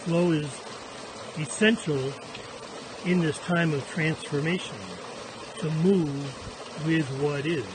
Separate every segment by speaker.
Speaker 1: flow is essential in this time of transformation to move with what is.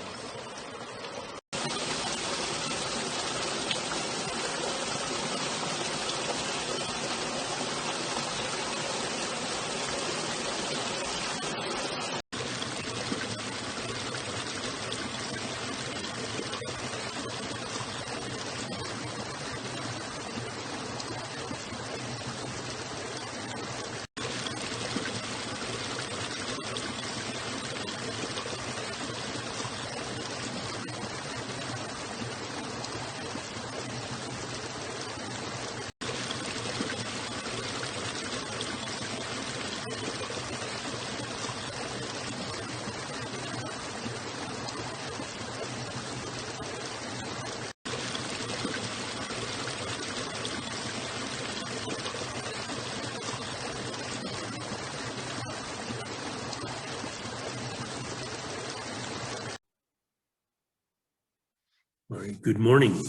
Speaker 2: All right, good morning.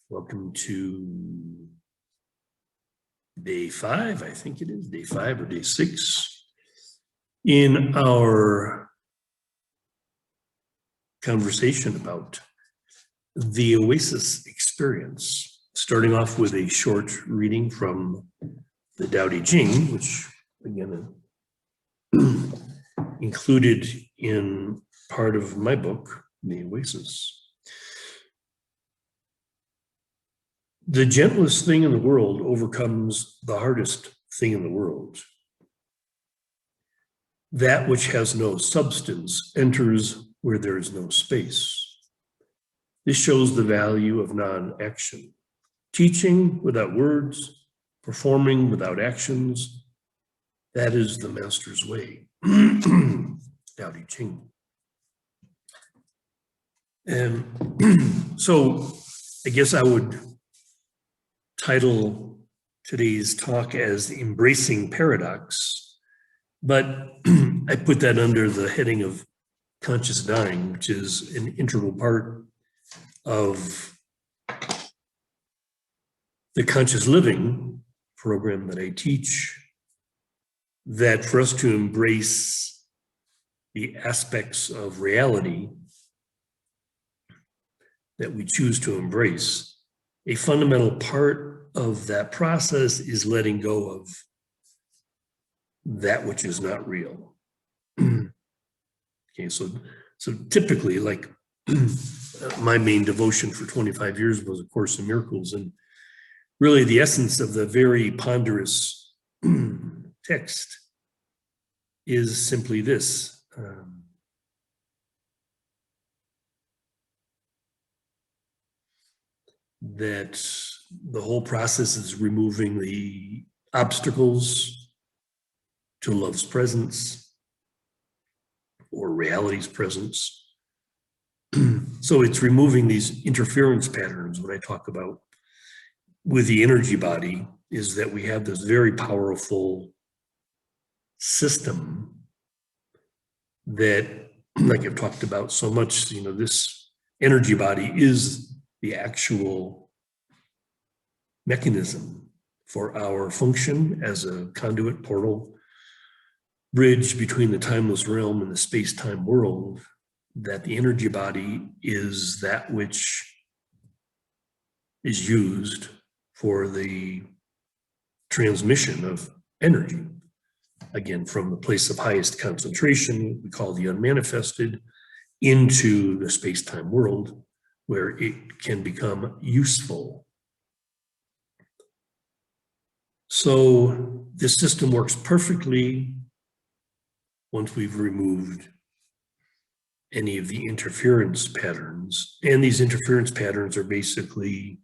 Speaker 2: Welcome to day 5, I think it is, day 5 or day 6 in our conversation about the OASIS experience, starting off with a short reading from the Tao Te Ching, which again included in part of my book, The OASIS. The gentlest thing in the world overcomes the hardest thing in the world. That which has no substance enters where there is no space. This shows the value of non-action. Teaching without words, performing without actions, that is the master's way. Tao Te Ching. And so I guess I would title today's talk as Embracing Paradox, but I put that under the heading of conscious dying, which is an integral part of the conscious living program that I teach, that for us to embrace the aspects of reality that we choose to embrace, a fundamental part of that process is letting go of that which is not real. Okay, so typically, like my main devotion for 25 years was A Course in Miracles, and really the essence of the very ponderous text is simply this. That the whole process is removing the obstacles to love's presence or reality's presence. So it's removing these interference patterns. What I talk about with the energy body is that we have this very powerful system that, like I've talked about so much, this energy body is the actual mechanism for our function as a conduit, portal, bridge between the timeless realm and the space-time world, that the energy body is that which is used for the transmission of energy. Again, from the place of highest concentration, we call the unmanifested, into the space-time world, where it can become useful. So this system works perfectly once we've removed any of the interference patterns. And these interference patterns are basically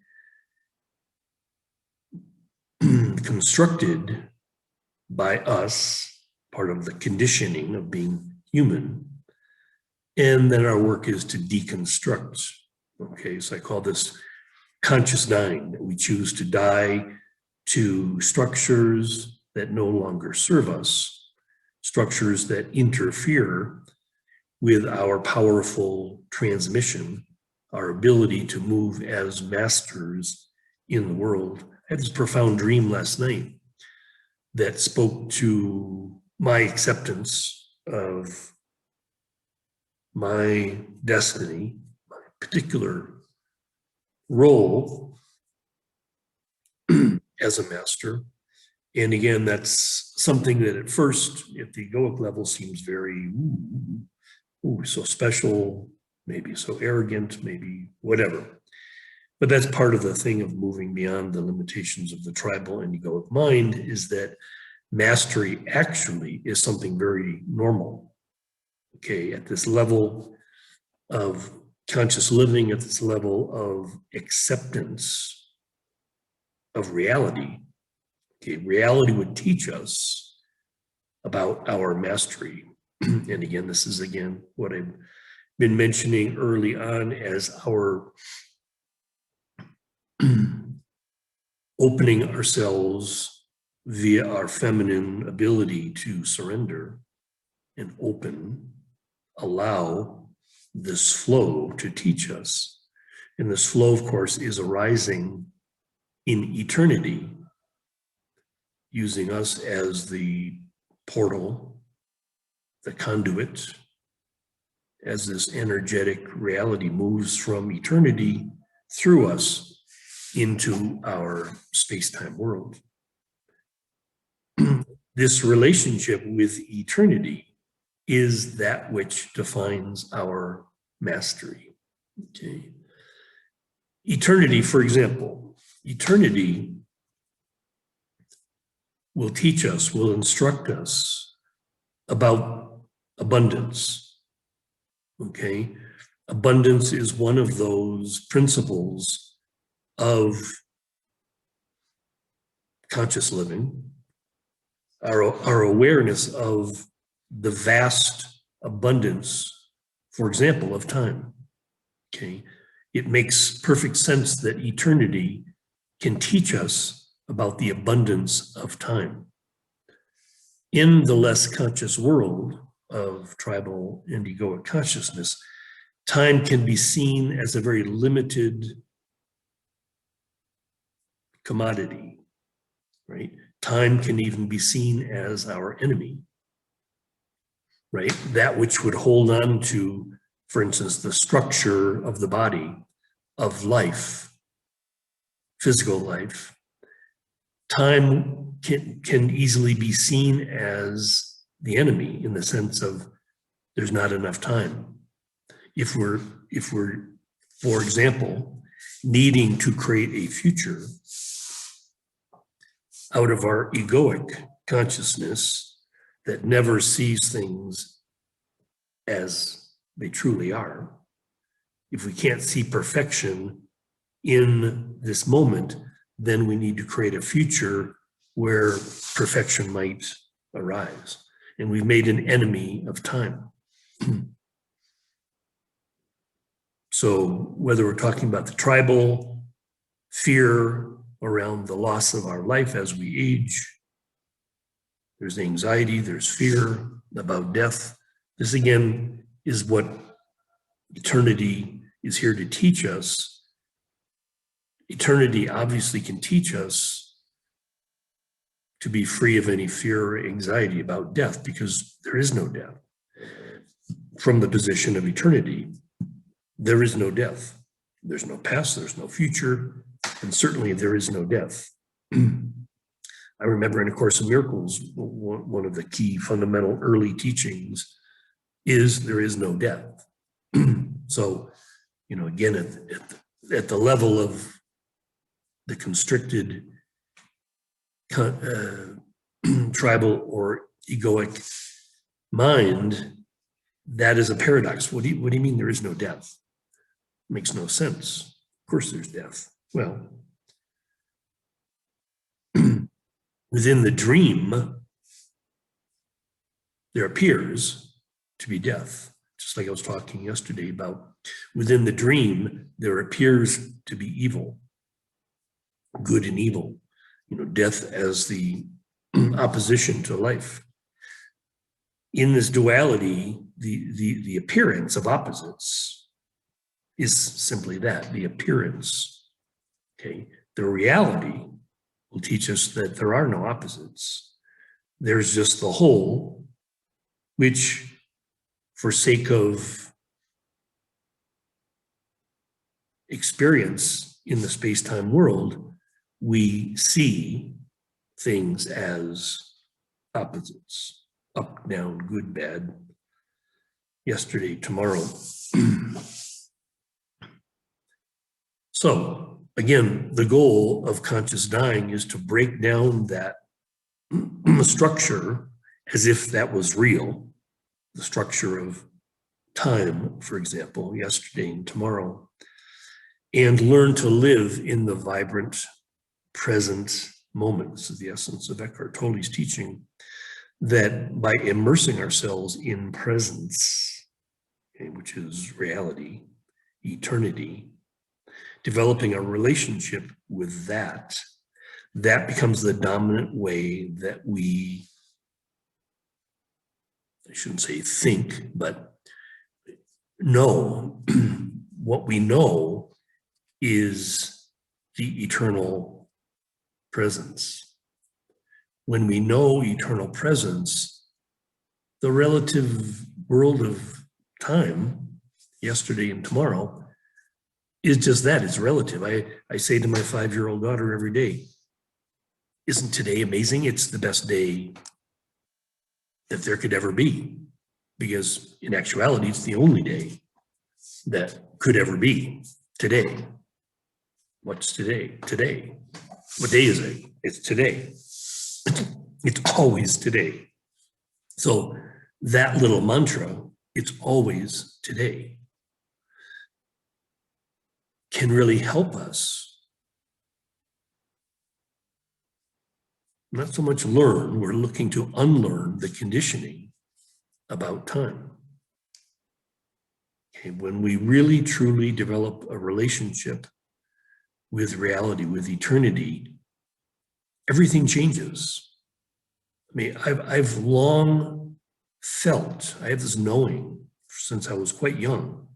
Speaker 2: constructed by us, part of the conditioning of being human. And then our work is to deconstruct. Okay, so I call this conscious dying, that we choose to die to structures that no longer serve us, structures that interfere with our powerful transmission, our ability to move as masters in the world. I had this profound dream last night that spoke to my acceptance of my destiny, my particular role as a master. And again, that's something that at first, at the egoic level, seems very, so special, maybe so arrogant, maybe whatever. But that's part of the thing of moving beyond the limitations of the tribal and egoic mind, is that mastery actually is something very normal. Okay, at this level of conscious living, at this level of acceptance of reality, okay, reality would teach us about our mastery. And again, this is again what I've been mentioning early on as our opening ourselves via our feminine ability to surrender and open, allow this flow to teach us. And this flow, of course, is arising in eternity, using us as the portal, the conduit, as this energetic reality moves from eternity through us into our space-time world. This relationship with eternity is that which defines our mastery. Okay. Eternity, for example, eternity will teach us, will instruct us about abundance. Okay. Abundance is one of those principles of conscious living, our awareness of the vast abundance, for example, of time. Okay, it makes perfect sense that eternity can teach us about the abundance of time. In the less conscious world of tribal and egoic consciousness, time can be seen as a very limited commodity, right? Time can even be seen as our enemy, right? That which would hold on to, for instance, the structure of the body, of life, physical life. Time can easily be seen as the enemy in the sense of there's not enough time. If we're, for example, needing to create a future out of our egoic consciousness that never sees things as they truly are, if we can't see perfection in this moment, then we need to create a future where perfection might arise. And we've made an enemy of time. So whether we're talking about the tribal fear around the loss of our life as we age, there's anxiety, there's fear about death. This again is what eternity is here to teach us. Eternity obviously can teach us to be free of any fear or anxiety about death, because there is no death. From the position of eternity, there is no death. There's no past, there's no future, and certainly there is no death. I remember in A Course in Miracles, one of the key fundamental early teachings is there is no death. So, you know, again, at the level of the constricted tribal or egoic mind, that is a paradox. What do you mean there is no death? It makes no sense. Of course there's death. Well, within the dream, there appears to be death. Just like I was talking yesterday about within the dream, there appears to be evil, good and evil, you know, death as the opposition to life. In this duality, the appearance of opposites is simply that, the appearance, okay? The reality will teach us that there are no opposites. There's just the whole, which for sake of experience in the space-time world, we see things as opposites, up, down, good, bad, yesterday, tomorrow. So again, the goal of conscious dying is to break down that structure as if that was real, the structure of time, for example, yesterday and tomorrow, and learn to live in the vibrant present moment. This is the essence of Eckhart Tolle's teaching, that by immersing ourselves in presence, okay, which is reality, eternity, developing a relationship with that, that becomes the dominant way that we, I shouldn't say think, but know. What we know is the eternal presence. When we know eternal presence, the relative world of time, yesterday and tomorrow, is just that, it's relative. I say to my 5-year-old daughter every day, isn't today amazing? It's the best day that there could ever be, because in actuality, it's the only day that could ever be, today. What's today? Today. What day is it? It's today. It's always today. So that little mantra, it's always today, can really help us not so much learn, we're looking to unlearn the conditioning about time. Okay, when we really truly develop a relationship with reality, with eternity, everything changes. I mean, I've long felt, I have this knowing since I was quite young,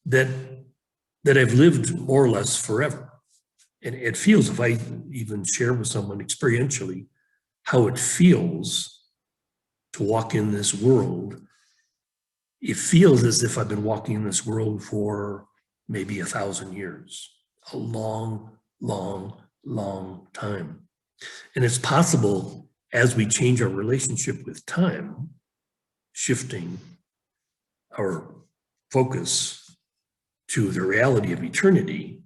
Speaker 2: that I've lived more or less forever. And it feels, if I even share with someone experientially how it feels to walk in this world, it feels as if I've been walking in this world for maybe 1,000 years, a long, long, long time. And it's possible as we change our relationship with time, shifting our focus to the reality of eternity,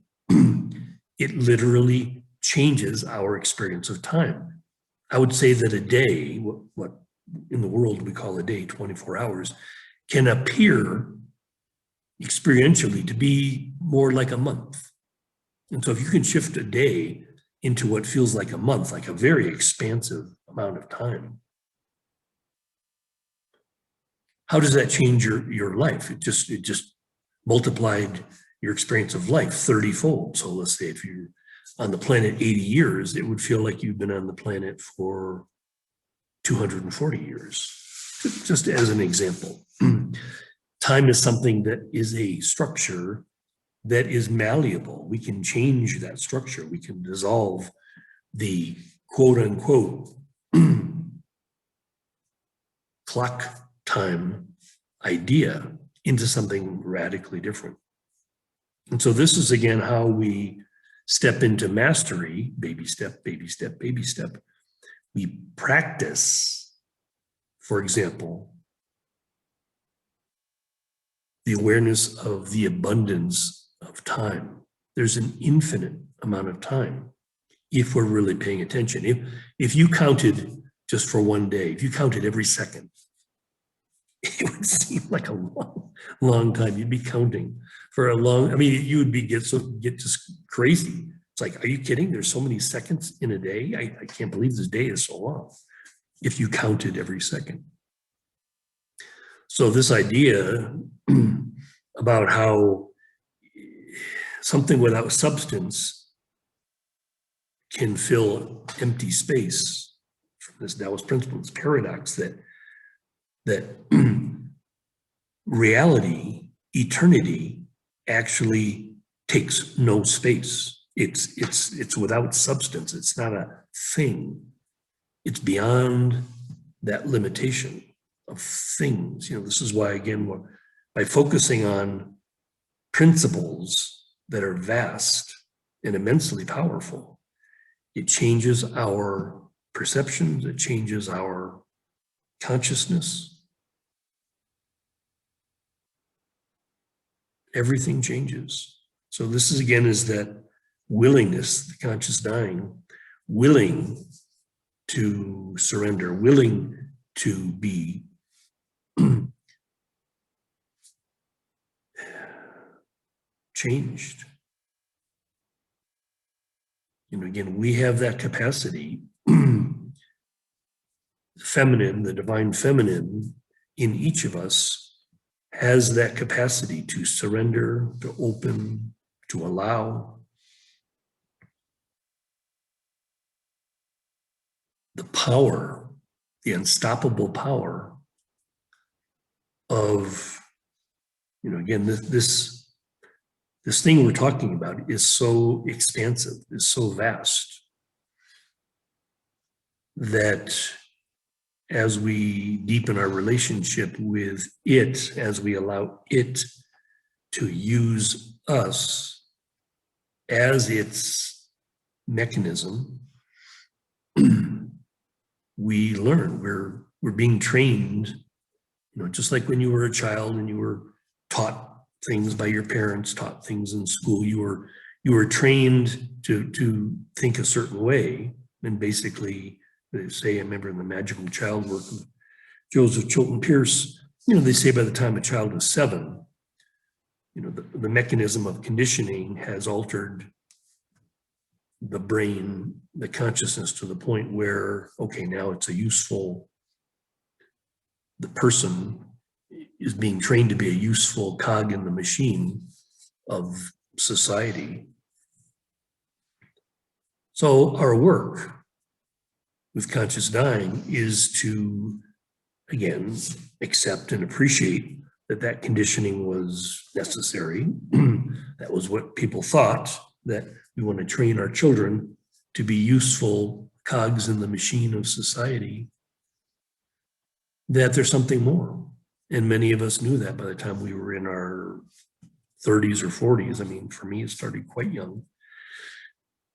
Speaker 2: it literally changes our experience of time. I would say that a day, what in the world we call a day, 24 hours, can appear experientially to be more like a month. And so if you can shift a day into what feels like a month, like a very expansive amount of time, how does that change your life? It just multiplied your experience of life 30-fold. So let's say if you're on the planet 80 years, it would feel like you've been on the planet for 240 years, just as an example. Time is something that is a structure that is malleable. We can change that structure. We can dissolve the quote unquote clock time idea into something radically different. And so this is again how we step into mastery, baby step, baby step, baby step. We practice, for example, the awareness of the abundance of time. There's an infinite amount of time if we're really paying attention. If you counted just for one day, if you counted every second, it would seem like a long, long time. You'd be counting for a long, I mean, you would get just crazy. It's like, are you kidding? There's so many seconds in a day. I can't believe this day is so long if you counted every second. So this idea about how something without substance can fill empty space from this Taoist principle, this paradox that reality, eternity, actually takes no space. It's without substance. It's not a thing. It's beyond that limitation of things. This is why, again, by focusing on principles that are vast and immensely powerful, it changes our perceptions, it changes our consciousness. Everything changes. So this is, again, is that willingness, the conscious dying, willing to surrender, willing to be changed. Again, we have that capacity. Feminine, the divine feminine in each of us has that capacity to surrender, to open, to allow. The power, the unstoppable power of, again, this thing we're talking about is so expansive, is so vast, that as we deepen our relationship with it, as we allow it to use us as its mechanism, we learn. We're being trained, just like when you were a child and you were taught things by your parents, taught things in school. You were trained to think a certain way, and basically, they say, I remember in the Magical Child work of Joseph Chilton Pierce, they say by the time a child is 7, the mechanism of conditioning has altered the brain, the consciousness, to the point where, okay, now it's the person is being trained to be a useful cog in the machine of society. So our work with conscious dying is to, again, accept and appreciate that conditioning was necessary. That was what people thought, that we want to train our children to be useful cogs in the machine of society, that there's something more. And many of us knew that by the time we were in our 30s or 40s. I mean, for me, it started quite young.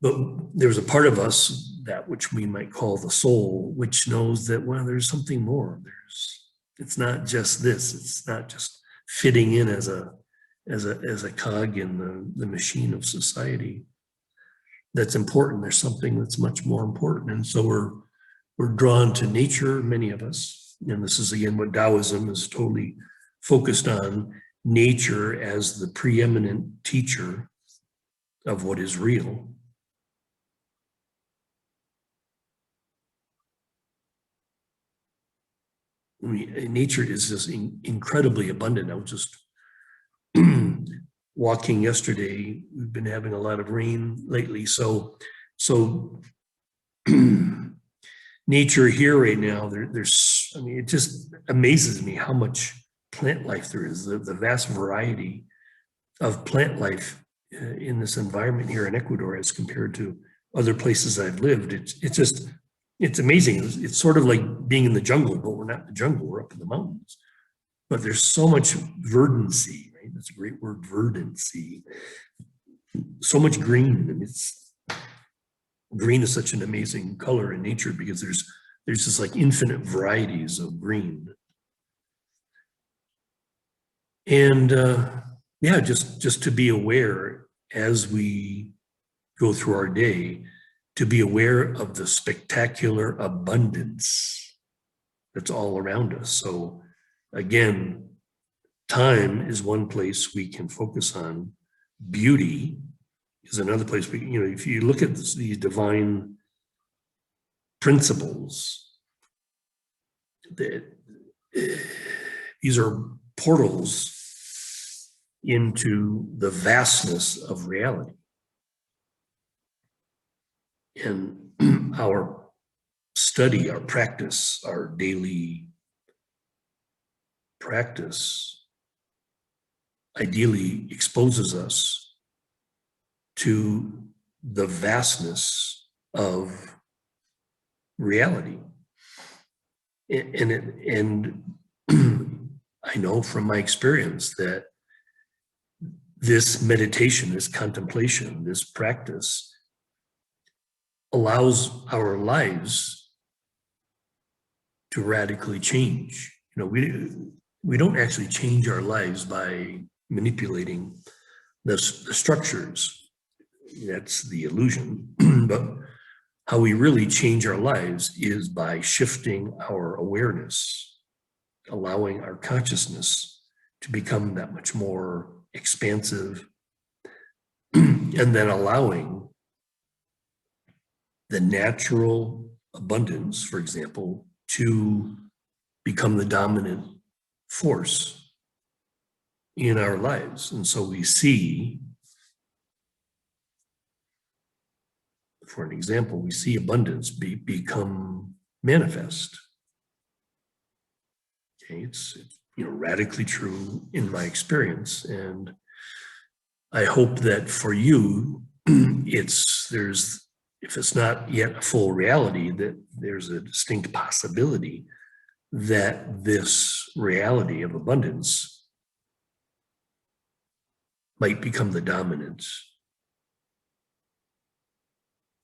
Speaker 2: But there's a part of us, that which we might call the soul, which knows that, well, there's something more. It's not just this. It's not just fitting in as a cog in the machine of society. That's important. There's something that's much more important. And so we're drawn to nature, many of us. And this is, again, what Taoism is totally focused on, nature as the preeminent teacher of what is real. I mean, nature is just incredibly abundant. I was just walking yesterday. We've been having a lot of rain lately. So nature here right now, there's, I mean, it just amazes me how much plant life there is, the vast variety of plant life in this environment here in Ecuador as compared to other places I've lived. It's amazing. It's sort of like being in the jungle, but we're not in the jungle, we're up in the mountains. But there's so much verdancy, right? That's a great word, verdancy. So much green. And green is such an amazing color in nature because there's just like infinite varieties of green. And yeah, just to be aware as we go through our day, to be aware of the spectacular abundance that's all around us. So again, time is one place we can focus on. Beauty is another place if you look at these divine principles, these are portals into the vastness of reality. And our study, our practice, our daily practice ideally exposes us to the vastness of reality. And I know from my experience that this meditation, this contemplation, this practice allows our lives to radically change. You know, we don't actually change our lives by manipulating the structures. That's the illusion. But how we really change our lives is by shifting our awareness, allowing our consciousness to become that much more expansive, and then allowing the natural abundance, for example, to become the dominant force in our lives. And so we see, for an example, we see abundance become manifest. Okay, it's radically true in my experience, and I hope that for you, if it's not yet a full reality, that there's a distinct possibility that this reality of abundance might become the dominant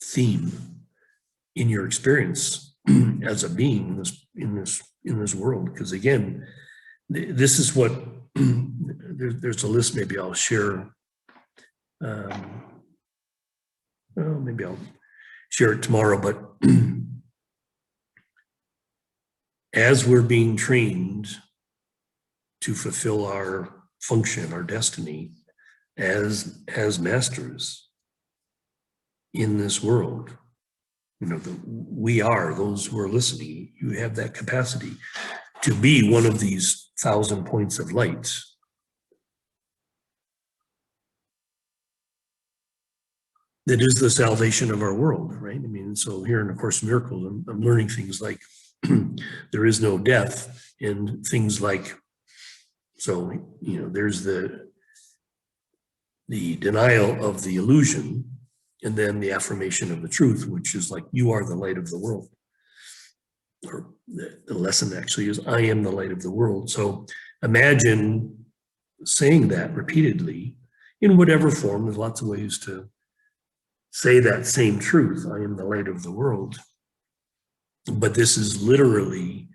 Speaker 2: theme in your experience as a being in this world. Because again, this is what there's a list. Maybe I'll share. Well, maybe I'll share it tomorrow. But as we're being trained to fulfill our function, our destiny as masters in this world, we are those who are listening. You have that capacity to be one of these 1,000 points of light. That is the salvation of our world, right? I mean, so here in A Course in Miracles, I'm learning things like there is no death, and things like, so, there's the denial of the illusion, and then the affirmation of the truth, which is like, you are the light of the world. Or the lesson actually is, I am the light of the world. So imagine saying that repeatedly in whatever form. There's lots of ways to say that same truth, I am the light of the world. But this is literally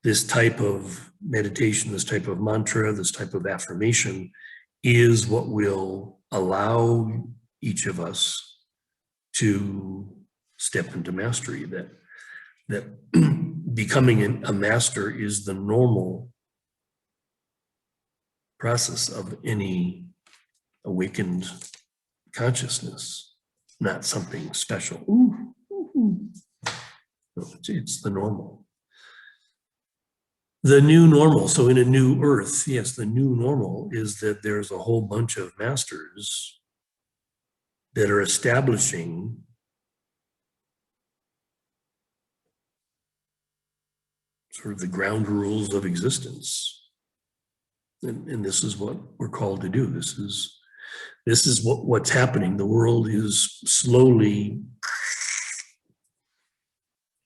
Speaker 2: this type of meditation, this type of mantra, this type of affirmation is what will allow each of us to step into mastery. That becoming a master is the normal process of any awakened consciousness, not something special. No, it's the normal. The new normal. So in a new earth, yes, the new normal is that there's a whole bunch of masters that are establishing sort of the ground rules of existence. And this is what we're called to do. This is what's happening. The world is slowly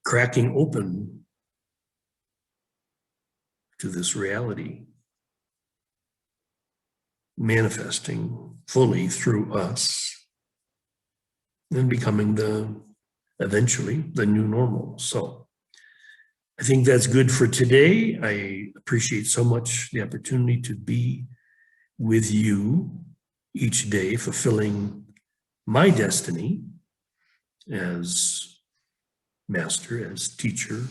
Speaker 2: cracking open to this reality, manifesting fully through us, and becoming eventually the new normal. So I think that's good for today. I appreciate so much the opportunity to be with you each day, fulfilling my destiny as master, as teacher.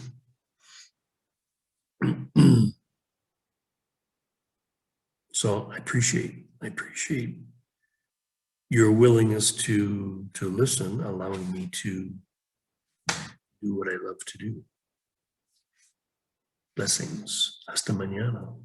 Speaker 2: So I appreciate your willingness to listen, allowing me to do what I love to do. Blessings. Hasta mañana.